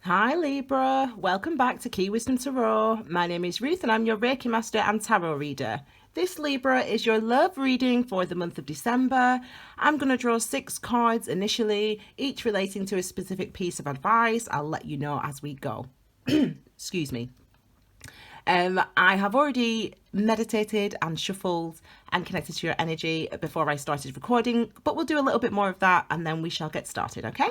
Hi Libra, welcome back to Key Wisdom Tarot. My name is Ruth and I'm your Reiki Master and Tarot reader. This Libra is your love reading for the month of December. I'm going to draw 6 cards initially, each relating to a specific piece of advice. I'll let you know as we go. Excuse me. I have already meditated and shuffled and connected to your energy before I started recording, but we'll do a little bit more of that and then we shall get started, okay?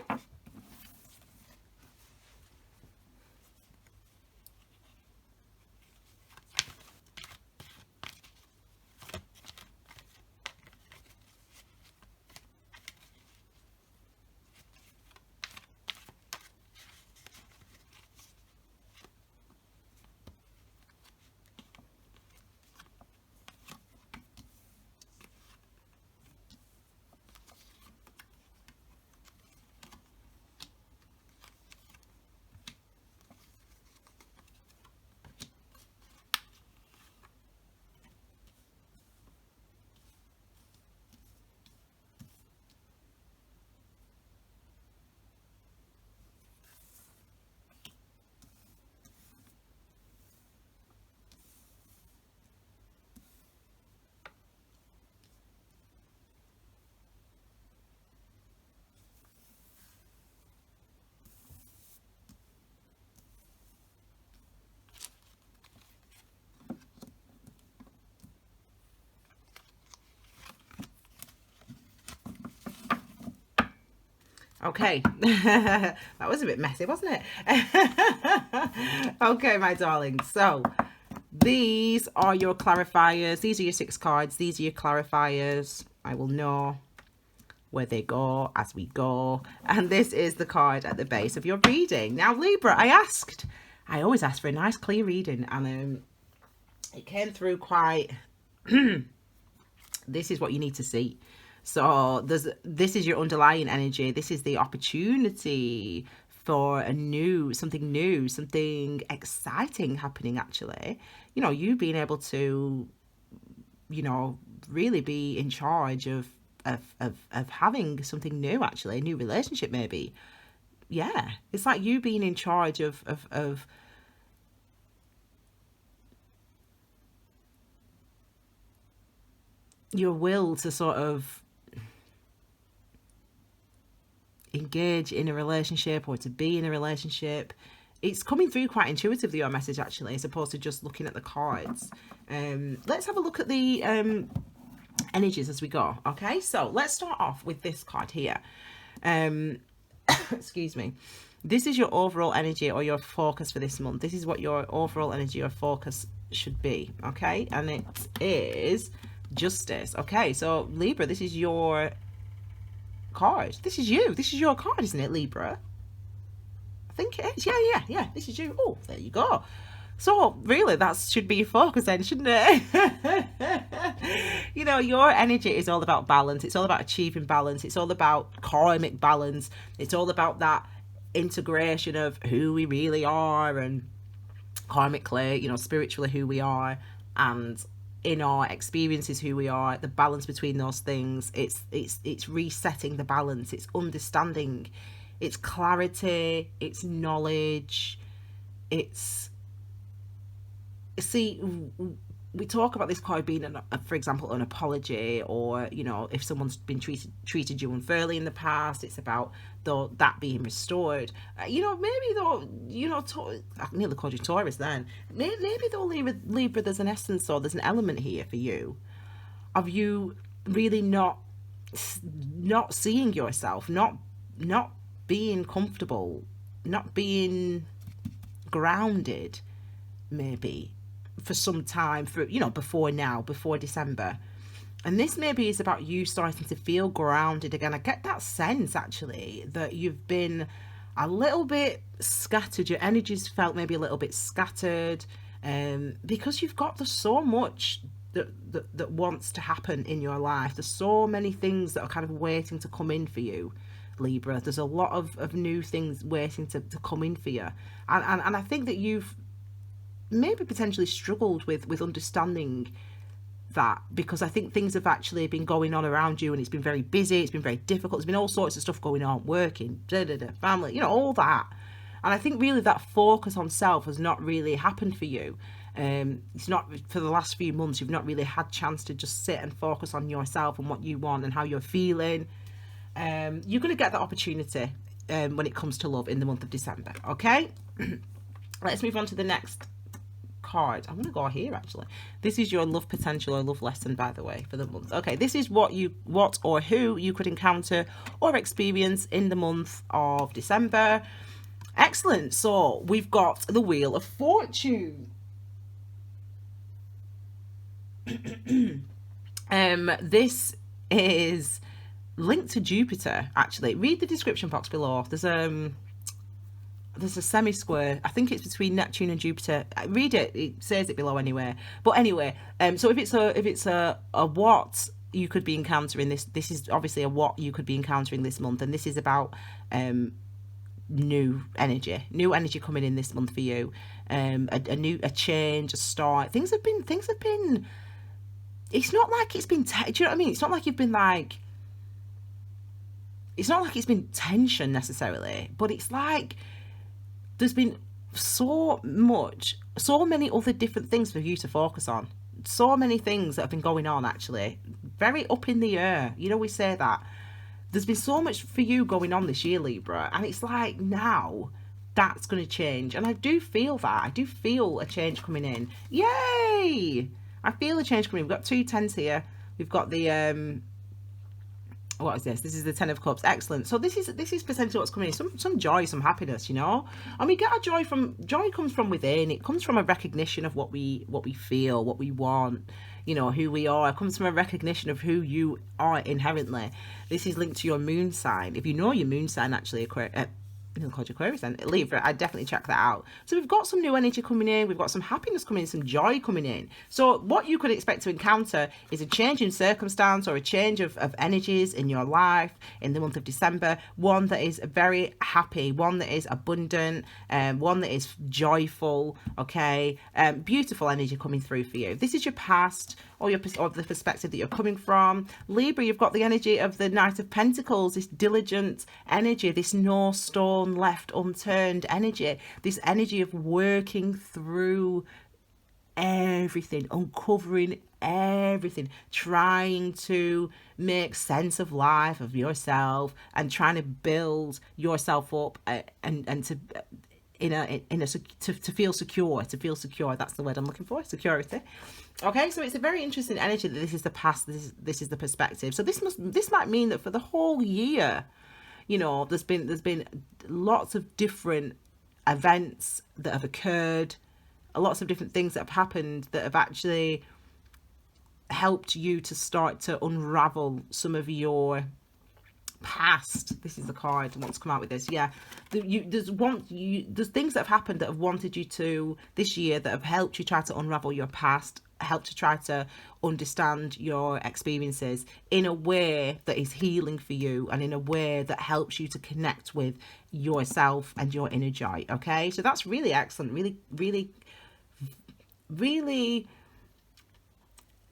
Okay, that was a bit messy, wasn't it? Okay, my darling. So these are your clarifiers. These are your 6 cards. These are your clarifiers. I will know where they go as we go. And this is the card at the base of your reading. Now, Libra, I always ask for a nice clear reading, and it came through quite, this is what you need to see. So this is your underlying energy. This is the opportunity for something exciting happening, actually. You know, you being able to, really be in charge of having something new, actually, a new relationship maybe. Yeah, it's like you being in charge of your will to sort of engage in a relationship or to be in a relationship. It's coming through quite intuitively, your message, actually, as opposed to just looking at the cards. Let's have a look at the energies as we go. Okay, so let's start off with this card here. Excuse me. This is your overall energy or your focus for this month. This is what your overall energy or focus should be. Okay, and it is Justice. Okay, so Libra, this is your card. This is you. This is your card, isn't it, Libra? I think it is. Yeah. This is you. Oh, there you go. So really, that should be your focus then, shouldn't it? You know, your energy is all about balance. It's all about achieving balance. It's all about karmic balance. It's all about that integration of who we really are and karmically, spiritually who we are, and in our experiences who we are, the balance between those things. It's resetting the balance. It's understanding. It's clarity. It's knowledge. It's, see, we talk about this card being, for example, an apology, or if someone's been treated you unfairly in the past, it's about that being restored. Maybe though, I nearly called you Taurus then. Maybe though, Libra, there's an essence, or there's an element here for you of you really not seeing yourself, not being comfortable, not being grounded, maybe for some time, before December. And this maybe is about you starting to feel grounded again. I get that sense, actually, that you've been a little bit scattered. Your energy's felt maybe a little bit scattered, because there's so much that wants to happen in your life. There's so many things that are kind of waiting to come in for you, Libra. There's a lot of new things waiting to come in for you. And I think that you've maybe potentially struggled with understanding that, because I think things have actually been going on around you, and it's been very busy, it's been very difficult, there's been all sorts of stuff going on, working, family, all that. And I think really that focus on self has not really happened for you. It's not, for the last few months, you've not really had chance to just sit and focus on yourself and what you want and how you're feeling. You're going to get that opportunity when it comes to love in the month of December. Okay, let's move on to the next card. I'm going to go here actually. This is your love potential or love lesson, by the way, for the month. Okay, this is what or who you could encounter or experience in the month of December. Excellent. So we've got the Wheel of Fortune. This is linked to Jupiter, actually. Read the description box below. There's a semi-square. I think it's between Neptune and Jupiter. Read it. It says it below anyway. But anyway, so if it's a what you could be encountering, this is obviously a what you could be encountering this month, and this is about new energy coming in this month for you. A change, a start. Things have been. It's not like it's been. Do you know what I mean? It's not like you've been like. It's not like it's been tension necessarily, but it's like there's been so many other different things for you to focus on. So many things that have been going on, actually. Very up in the air. You know, we say that. There's been so much for you going on this year, Libra, and it's like now that's going to change. And I do feel that. I do feel a change coming in. Yay! I feel a change coming in. We've got 2 10s here. We've got the what is this? This is the 10 of Cups. Excellent. So this is potentially what's coming in. Some joy, some happiness, you know. And we get our joy comes from within. It comes from a recognition of what we feel, what we want, you know, who we are. It comes from a recognition of who you are inherently. This is linked to your moon sign. If you know your moon sign, actually, Aquarius and Libra, I'd definitely check that out. So we've got some new energy coming in, we've got some happiness coming in, some joy coming in. So what you could expect to encounter is a change in circumstance or a change of energies in your life in the month of December. One that is very happy, one that is abundant, one that is joyful. Okay, beautiful energy coming through for you. This is your past or the perspective that you're coming from. Libra, you've got the energy of the Knight of Pentacles, this diligent energy, this no stone left unturned energy, this energy of working through everything, uncovering everything, trying to make sense of life, of yourself, and trying to build yourself up and to to feel secure. That's the word I'm looking for, security. Okay, so it's a very interesting energy that this is the past, this is the perspective. So this might mean that for the whole year, you know, there's been lots of different events that have occurred, lots of different things that have happened that have actually helped you to start to unravel some of your past. This is the card I want to come out with this. Yeah, there's things that have happened that have wanted you to this year that have helped you try to unravel your past, helped to try to understand your experiences in a way that is healing for you and in a way that helps you to connect with yourself and your inner joy. Okay, so that's really excellent. Really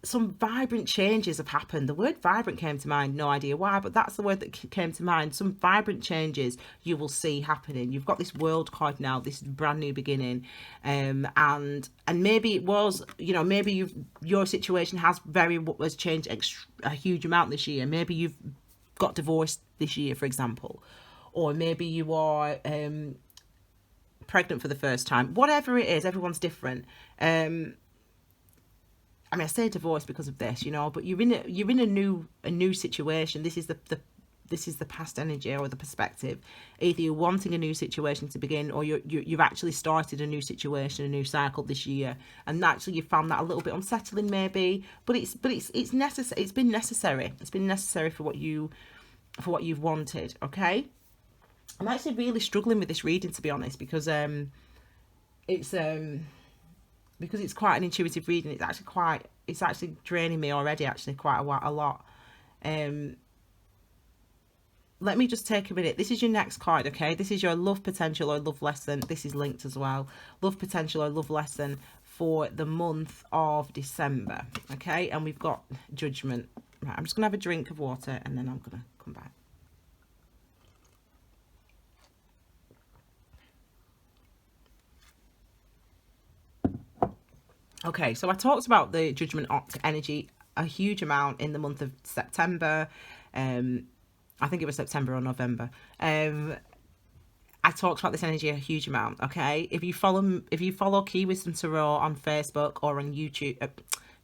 some vibrant changes have happened. The word vibrant came to mind, no idea why, but that's the word that came to mind. Some vibrant changes you will see happening. You've got this World card now, this brand new beginning, and maybe it was, you know, maybe your situation has changed a huge amount this year. Maybe you've got divorced this year, for example, or maybe you are pregnant for the first time. Whatever it is, everyone's different. I mean, I say divorce because of this, you know, but you're in a new situation. This is the past energy or the perspective. Either you're wanting a new situation to begin, or you've actually started a new situation, a new cycle this year, and actually you found that a little bit unsettling, maybe. But it's necessary. It's been necessary. It's been necessary for what you've wanted. Okay. I'm actually really struggling with this reading, to be honest, because it's quite an intuitive reading. It's actually draining me already, actually, quite a lot. Let me just take a minute. This is your next card, okay? This is your love potential or love lesson. This is linked as well. Love potential or love lesson for the month of December, okay? And we've got judgment. Right, I'm just going to have a drink of water and then I'm going to come back. Okay, so I talked about the judgment energy a huge amount in the month of September. I think it was September or November. I talked about this energy a huge amount. Okay, if you follow Key Wisdom Tarot on Facebook or on YouTube,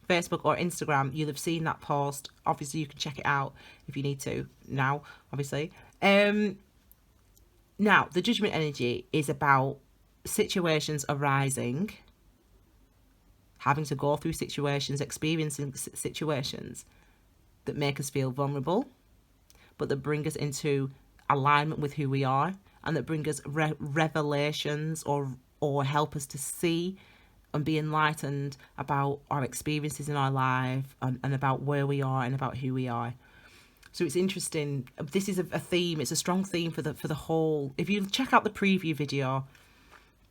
Facebook or Instagram, you'll have seen that post. Obviously, you can check it out if you need to now. Obviously, now the judgment energy is about situations arising, having to go through situations, experiencing situations that make us feel vulnerable, but that bring us into alignment with who we are, and that bring us revelations or help us to see and be enlightened about our experiences in our life, and about where we are and about who we are. So it's interesting. This is a theme. It's a strong theme for the whole. If you check out the preview video,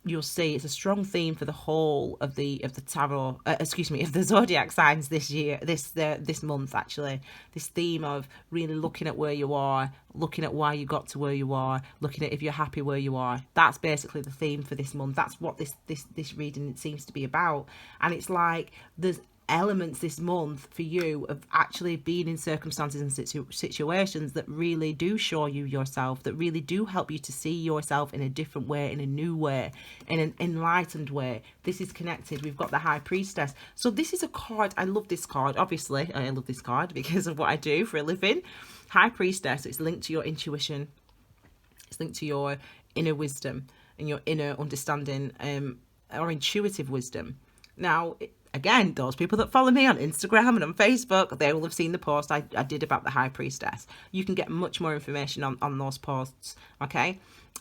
you'll see it's a strong theme for the whole of the tarot, of the zodiac signs this year, this month actually. This theme of really looking at where you are, looking at why you got to where you are, looking at if you're happy where you are. That's basically the theme for this month. That's what this reading seems to be about. And it's like there's elements this month for you of actually being in circumstances and situations that really do show you yourself, that really do help you to see yourself in a different way, in a new way, in an enlightened way. This is connected. We've got the High Priestess. So this is a card. I love this card. Obviously, I love this card because of what I do for a living. High Priestess, it's linked to your intuition. It's linked to your inner wisdom and your inner understanding, or intuitive wisdom. Now, again, those people that follow me on Instagram and on Facebook, they will have seen the post I did about the High Priestess. You can get much more information on those posts, okay?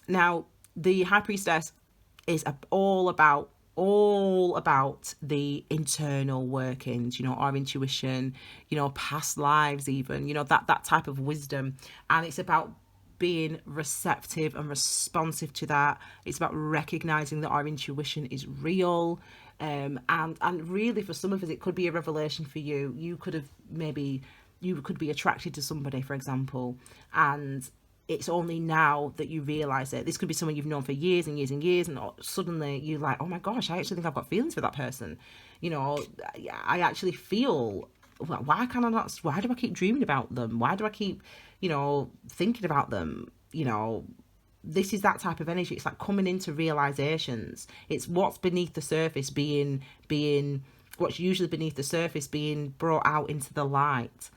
Now, the High Priestess is all about the internal workings, our intuition, past lives even, that type of wisdom. And it's about being receptive and responsive to that. It's about recognizing that our intuition is real. And really for some of us, it could be a revelation for you. You could be attracted to somebody, for example, and it's only now that you realize it. This could be someone you've known for years and years and years, and suddenly you're like, oh my gosh, I actually think I've got feelings for that person. I actually feel, well, why do I keep dreaming about them? Why do I keep, thinking about them? This is that type of energy. It's like coming into realizations. It's what's beneath the surface being what's usually beneath the surface being brought out into the light.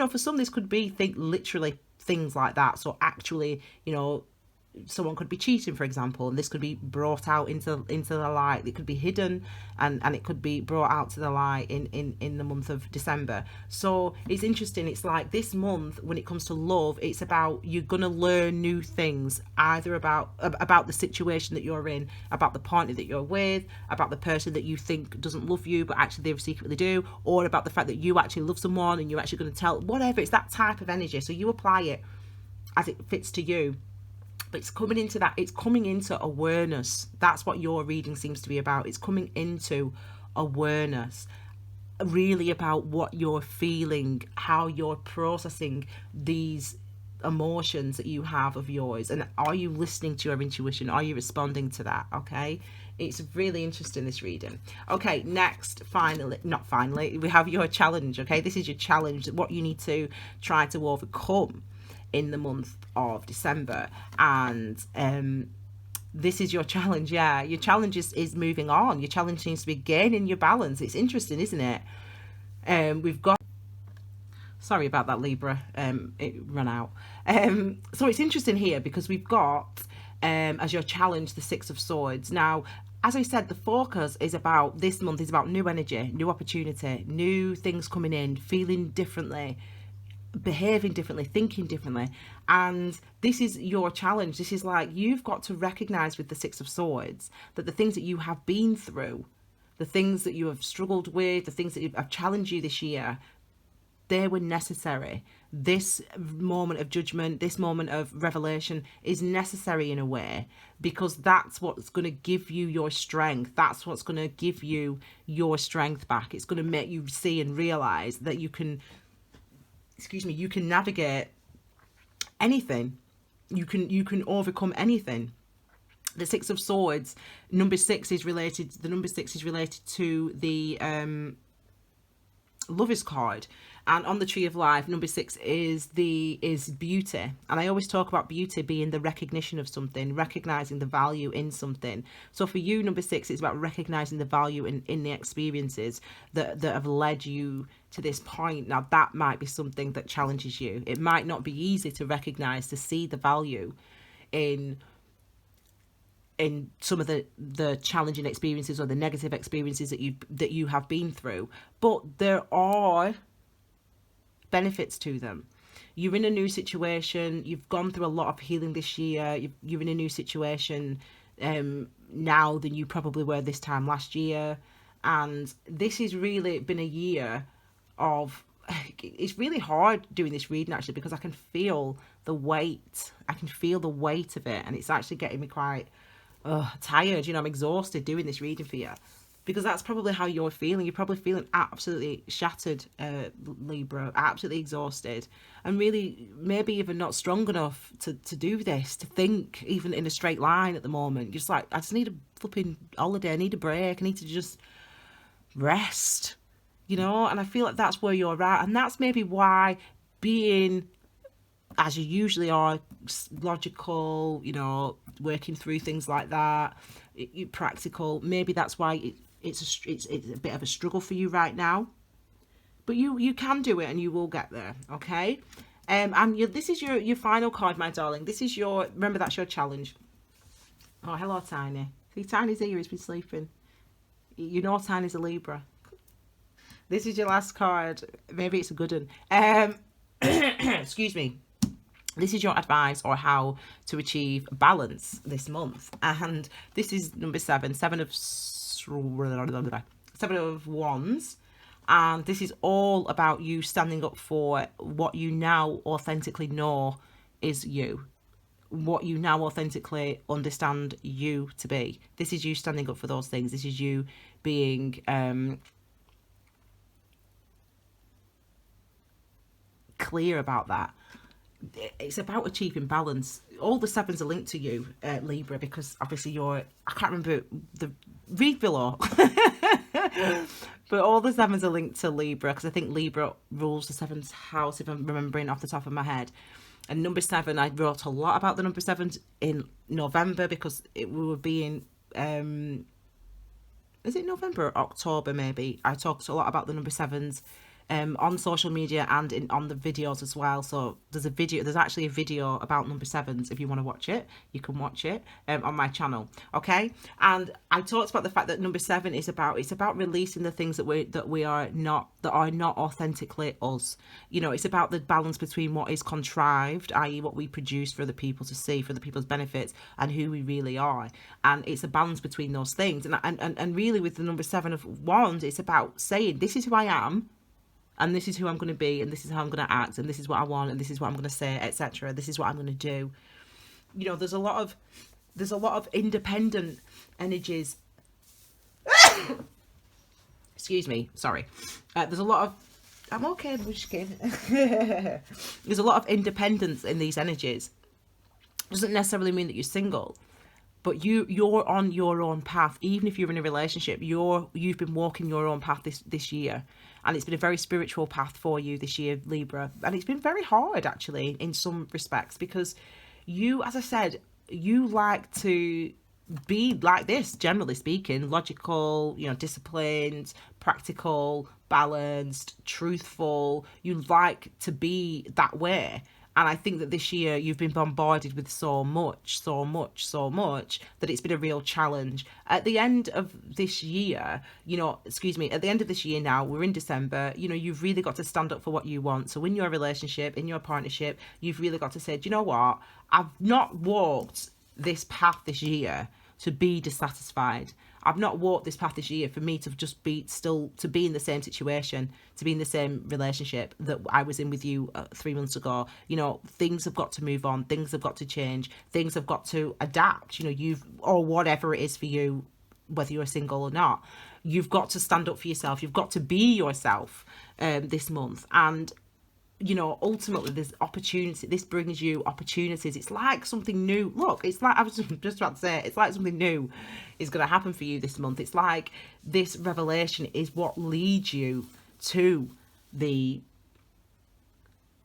For some, this could be literally things like that. So actually, someone could be cheating, for example, and this could be brought out into the light. It could be hidden, and it could be brought out to the light in the month of December. So it's interesting. It's like this month, when it comes to love, it's about you're gonna learn new things, either about the situation that you're in, about the partner that you're with, about the person that you think doesn't love you but actually they secretly do, or about the fact that you actually love someone and you're actually going to tell, whatever. It's that type of energy. So you apply it as it fits to you. But it's coming into that, it's coming into awareness. That's what your reading seems to be about. It's coming into awareness, really about what you're feeling, how you're processing these emotions that you have of yours. And are you listening to your intuition? Are you responding to that? Okay. It's really interesting, this reading. Okay, next, finally, we have your challenge. Okay, this is your challenge, what you need to try to overcome in the month of December. And this is your challenge. Yeah, your challenge is moving on. Your challenge seems to be gaining your balance. It's interesting, isn't it? We've got, sorry about that, Libra, it ran out. So it's interesting here because we've got as your challenge the Six of Swords. Now, as I said, the focus is about this month is about new energy, new opportunity, new things coming in, feeling differently, behaving differently, thinking differently. And this is your challenge. This is like, you've got to recognize with the Six of Swords that the things that you have been through, the things that you have struggled with, the things that have challenged you this year, they were necessary. This moment of judgment, this moment of revelation is necessary in a way, because that's what's going to give you your strength. That's what's going to give you your strength back. It's going to make you see and realize that you can navigate anything. You can overcome anything. The Six of Swords, the number six is related to the Lover's card. And on the Tree of Life, number six is beauty. And I always talk about beauty being the recognition of something, recognizing the value in something. So for you, number six, it's about recognizing the value in the experiences that have led you to this point. Now, that might be something that challenges you. It might not be easy to recognize, to see the value in some of the challenging experiences or the negative experiences that you have been through. But there are benefits to them. You're in a new situation. You've gone through a lot of healing this year. You're in a new situation now than you probably were this time last year. And this has really been a year of... It's really hard doing this reading, actually, because I can feel the weight. I can feel the weight of it. And it's actually getting me quite tired. I'm exhausted doing this reading for you. Because that's probably how you're feeling. You're probably feeling absolutely shattered, Libra, absolutely exhausted. And really, maybe even not strong enough to do this, to think even in a straight line at the moment. You're just like, I just need a flipping holiday. I need a break. I need to just rest, And I feel like that's where you're at. And that's maybe why being, as you usually are, logical, working through things like that, practical, maybe that's why it's a bit of a struggle for you right now, but you can do it and you will get there. Okay. And this is your final card, my darling. This is remember, that's your challenge. Oh, hello, Tiny. See, Tiny's here. He's been sleeping. Tiny's a Libra. This is your last card. Maybe it's a good one. Excuse me. This is your advice or how to achieve balance this month. And this is number seven of Wands. And this is all about you standing up for what you now authentically know is you. What you now authentically understand you to be. This is you standing up for those things. This is you being clear about that. It's about achieving balance. All the sevens are linked to you, Libra, because obviously I can't remember the read below. But all the sevens are linked to Libra, because I think Libra rules the seventh house, if I'm remembering off the top of my head. And number seven, I wrote a lot about the number sevens in November, because we were being, is it November or October maybe? I talked a lot about the number sevens on social media and on the videos as well. So there's actually a video about number sevens. If you want to watch it, you can watch it on my channel. Okay. And I talked about the fact that number seven is about releasing the things that are not authentically us. It's about the balance between what is contrived, i.e. what we produce for other people to see, for the people's benefits, and who we really are. And it's a balance between those things. And really, with the number seven of Wands, it's about saying, this is who I am, and this is who I'm going to be, and this is how I'm going to act, and this is what I want, and this is what I'm going to say, etc. This is what I'm going to do. There's a lot of independent energies. Excuse me, sorry. There's a lot of... I'm okay, I'm just kidding. There's a lot of independence in these energies. Doesn't necessarily mean that you're single, but you're on your own path. Even if you're in a relationship, you've been walking your own path this year. And it's been a very spiritual path for you this year, Libra. And it's been very hard, actually, in some respects, because you, as I said, you like to be like this, generally speaking, logical, disciplined, practical, balanced, truthful. You like to be that way. And I think that this year you've been bombarded with so much that it's been a real challenge. At the end of this year, at the end of this year now, we're in December, you've really got to stand up for what you want. So in your relationship, in your partnership, you've really got to say, do you know what? I've not walked this path this year to be dissatisfied. I've not walked this path this year for me to just be in the same situation, to be in the same relationship that I was in with you 3 months ago. Things have got to move on. Things have got to change. Things have got to adapt. Or whatever it is for you, whether you're single or not, you've got to stand up for yourself. You've got to be yourself this month. And you know, ultimately there's opportunity. This brings you opportunities. It's like something new. Look, it's like, I was just about to say, it's like something new is going to happen for you this month. It's like this revelation is what leads you to the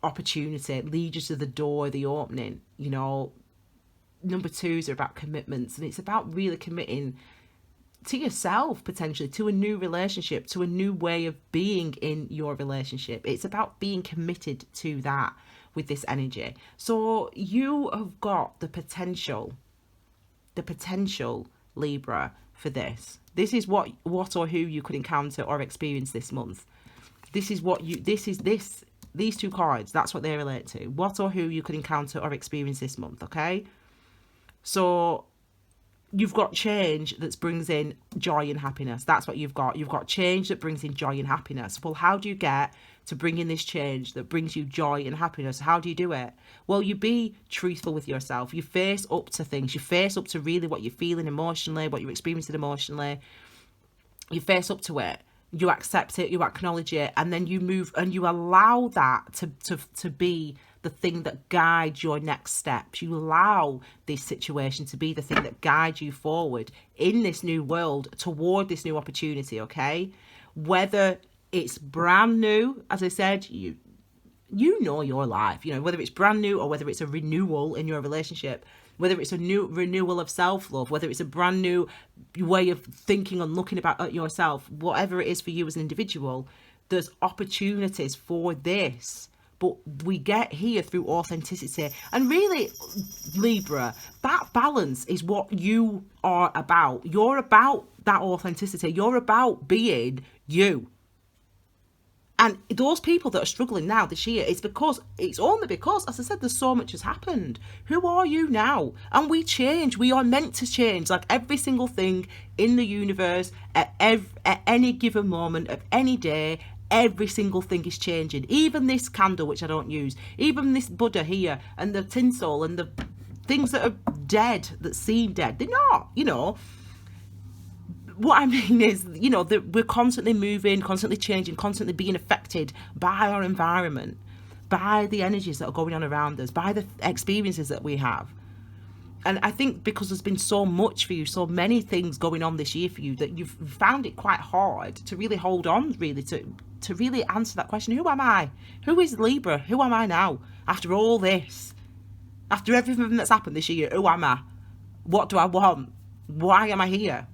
opportunity, leads you to the door, the opening. You know, number twos are about commitments, and it's about really committing to yourself, potentially to a new relationship, to a new way of being in your relationship. It's about being committed to that with this energy. So you have got the potential, Libra, for this. This is what or who you could encounter or experience this month. These two cards, that's what they relate to. What or who you could encounter or experience this month, okay? So you've got change that brings in joy and happiness. That's what you've got. You've got change that brings in joy and happiness. Well, how do you get to bring in this change that brings you joy and happiness? How do you do it? Well, you be truthful with yourself. You face up to things. You face up to really what you're feeling emotionally, what you're experiencing emotionally. You face up to it. You accept it, you acknowledge it, and then you move and you allow that to be the thing that guides your next steps. You allow this situation to be the thing that guides you forward in this new world toward this new opportunity, okay? Whether it's brand new, as I said, you know your life, you know, whether it's brand new or whether it's a renewal in your relationship, whether it's a new renewal of self-love, whether it's a brand new way of thinking and looking at yourself, whatever it is for you as an individual, there's opportunities for this. But we get here through authenticity. And really, Libra, that balance is what you are about. You're about that authenticity. You're about being you. And those people that are struggling now this year, it's only because, as I said, there's so much has happened. Who are you now? And we change. We are meant to change. Like every single thing in the universe, at any given moment of any day, every single thing is changing. Even this candle, which I don't use, even this Buddha here, and the tinsel, and the things that are dead, that seem dead, they're not, you know. What I mean is, you know, that we're constantly moving, constantly changing, constantly being affected by our environment, by the energies that are going on around us, by the experiences that we have. And I think because there's been so much for you, so many things going on this year for you, that you've found it quite hard to really hold on, really, to really answer that question. Who am I? Who is Libra? Who am I now? After all this, after everything that's happened this year, who am I? What do I want? Why am I here?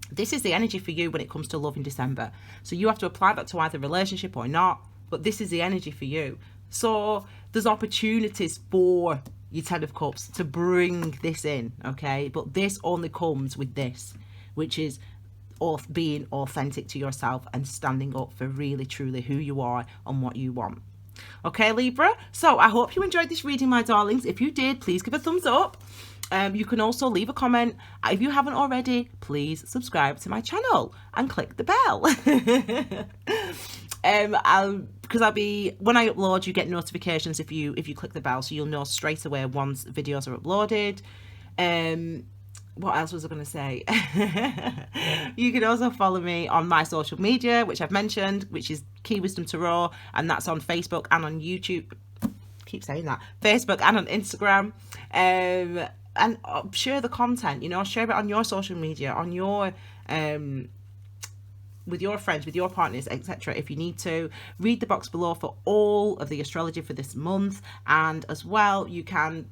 This is the energy for you when it comes to love in December. So you have to apply that to either relationship or not. But this is the energy for you. So there's opportunities for your Ten of Cups to bring this in, okay? But this only comes with this, which is being authentic to yourself and standing up for really, truly who you are and what you want. Okay, Libra? So I hope you enjoyed this reading, my darlings. If you did, please give a thumbs up. You can also leave a comment. If you haven't already, please subscribe to my channel and click the bell. Because when I upload, you get notifications if you click the bell, so you'll know straight away once videos are uploaded. What else was I going to say? You can also follow me on my social media, which I've mentioned, which is Key Wisdom Tarot, and that's on Facebook and on YouTube. Keep saying that. Facebook and on Instagram. And share the content, you know, share it on your social media, on your with your friends, with your partners, etc. If you need to, read the box below for all of the astrology for this month, and as well you can,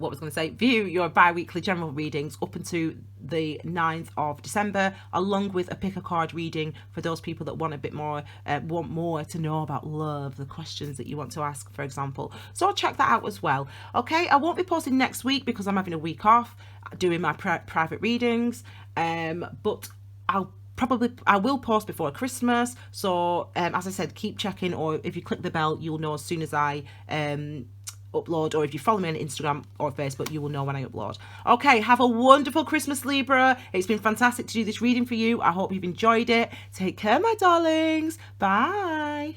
view your bi-weekly general readings up until the 9th of December, along with a pick a card reading for those people that want a bit more, want more to know about love, the questions that you want to ask, for example. So check that out as well. Okay, I won't be posting next week because I'm having a week off doing my private readings, but I will post before Christmas. So as I said, keep checking, or if you click the bell, you'll know as soon as I upload, or if you follow me on Instagram or Facebook, you will know when I upload. Okay, have a wonderful Christmas, Libra. It's been fantastic to do this reading for you. I hope you've enjoyed it. Take care, my darlings. Bye.